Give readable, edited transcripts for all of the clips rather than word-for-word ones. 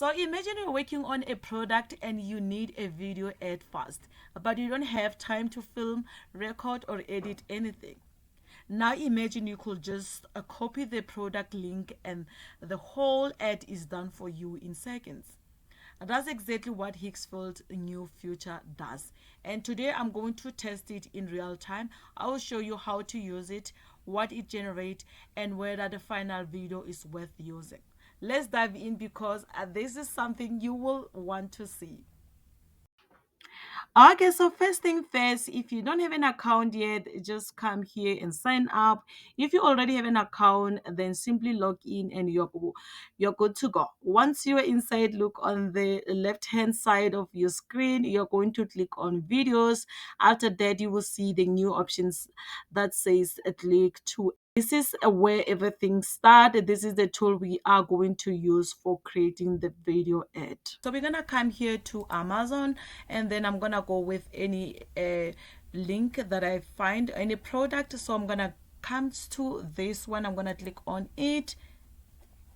So imagine you're working on a product and you need a video ad fast, but you don't have time to film, record, or edit anything. Now imagine you could just copy the product link and the whole ad is done for you in seconds. That's exactly what Higgsfield new feature does. And today I'm going to test it in real time. I will show you how to use it, what it generates, and whether the final video is worth using. Let's dive in because this is something you will want to see. Okay, so first thing first, if you don't have an account yet, just come here and sign up. If you already have an account, then simply log in and you're good to go. Once you're inside, look on the left hand side of your screen. You're going to click on videos. After that, you will see the new options that says click to. This is where everything started. This is the tool we are going to use for creating the video ad. So we're gonna come here to Amazon, and then I'm gonna go with any link that I find, any product. So I'm gonna come to this one. I'm gonna click on it,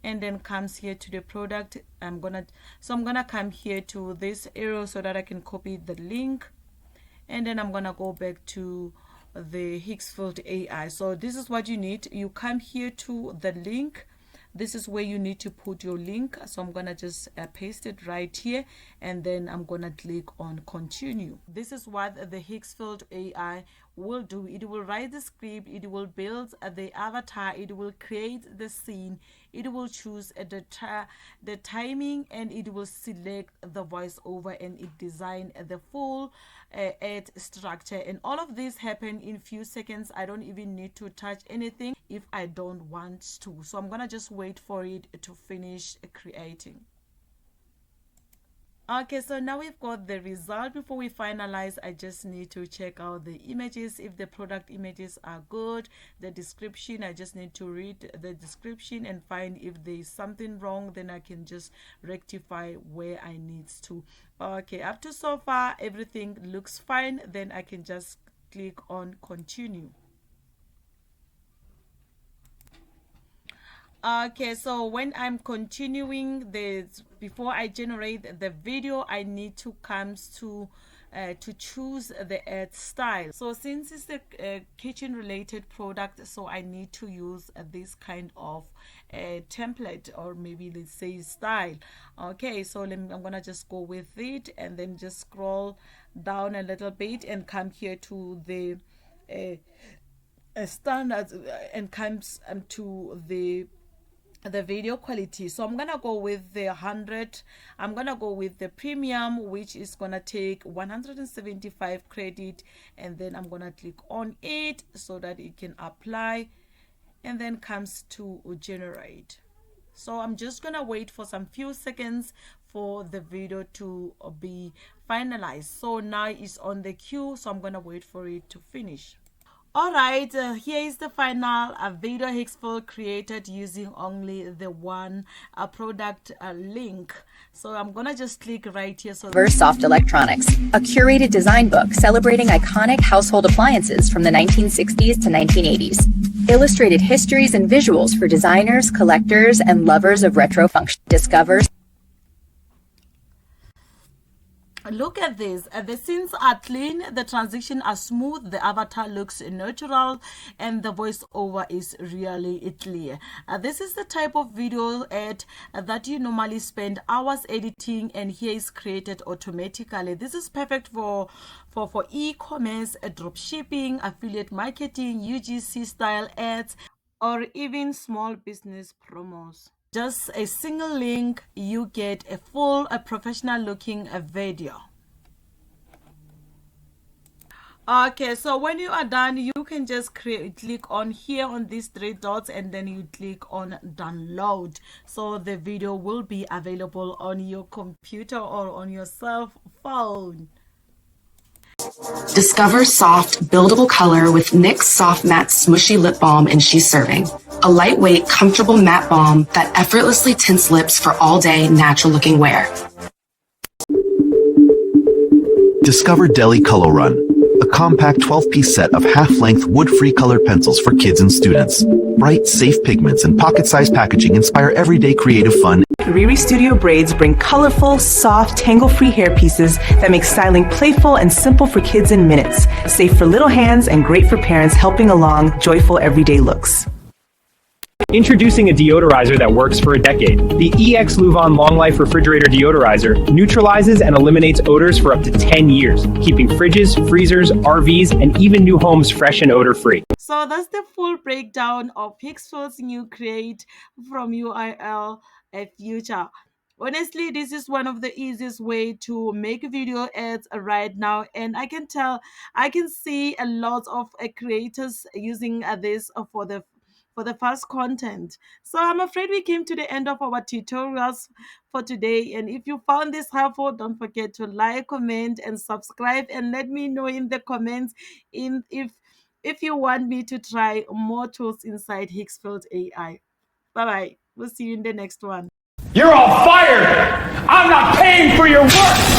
and then comes here to the product. I'm gonna come here to this arrow so that I can copy the link, and then I'm gonna go back to the Higgsfield AI. So this is what you need. You come here to the link. This is where you need to put your link. So I'm gonna just paste it right here, and then I'm gonna click on continue. This is what the Higgsfield AI will do. It will write the script, it will build the avatar, it will create the scene, it will choose the timing, and it will select the voiceover, and it design the full ad structure. And all of this happen in few seconds. I don't even need to touch anything if I don't want to. So I'm gonna just wait for it to finish creating. Okay, so now we've got the result. Before we finalize, I just need to check out the images. If the product images are good, the description, I just need to read the description and find if there is something wrong, then I can just rectify where I need to. Okay, up to so far everything looks fine. Then I can just click on continue. Okay, so when I'm continuing this, before I generate the video, I need to come to choose the ad style. So since it's a kitchen related product, so I need to use this kind of template, or maybe let's say style. Okay, so I'm gonna just go with it and then just scroll down a little bit and come here to the standards and comes to the video quality. So I'm gonna go with the 100. I'm gonna go with the premium, which is gonna take 175 credit, and then I'm gonna click on it so that it can apply, and then comes to generate. So I'm just gonna wait for some few seconds for the video to be finalized. So now it's on the queue, so I'm gonna wait for it to finish. All right, here is the final video Higgsfield created using only the one product link. So I'm gonna just click right here. So Soft Electronics, a curated design book celebrating iconic household appliances from the 1960s to 1980s. Illustrated histories and visuals for designers, collectors, and lovers of retro function. Discover. Look at this. The scenes are clean, the transitions are smooth, the avatar looks natural, and the voiceover is really clear. This is the type of video ad that you normally spend hours editing, and here is created automatically. This is perfect for e-commerce, drop shipping, affiliate marketing, UGC style ads, or even small business promos. Just a single link, you get a full professional looking video. Okay, so when you are done, you can just click on here on these three dots, and then you click on download. So the video will be available on your computer or on your cell phone. Discover soft, buildable color with NYX Soft Matte Smushy Lip Balm in She's Serving. A lightweight, comfortable matte balm that effortlessly tints lips for all-day, natural-looking wear. Discover Deli Color Run, a compact 12-piece set of half-length wood-free colored pencils for kids and students. Bright, safe pigments and pocket-sized packaging inspire everyday creative fun. Riri Studio braids bring colorful, soft, tangle-free hair pieces that make styling playful and simple for kids in minutes. Safe for little hands and great for parents, helping along joyful everyday looks. Introducing a deodorizer that works for a decade. The EX Luvon Long Life Refrigerator Deodorizer neutralizes and eliminates odors for up to 10 years, keeping fridges, freezers, RVs, and even new homes fresh and odor-free. So that's the full breakdown of Higgsfield's new Create from URL Future. Honestly, this is one of the easiest way to make video ads right now, and I can see a lot of creators using this for the first content. So I'm afraid we came to the end of our tutorials for today, and if you found this helpful, don't forget to like, comment, and subscribe, and let me know in the comments if you want me to try more tools inside Higgsfield AI. Bye bye. We'll see you in the next one. You're all fired! I'm not paying for your work!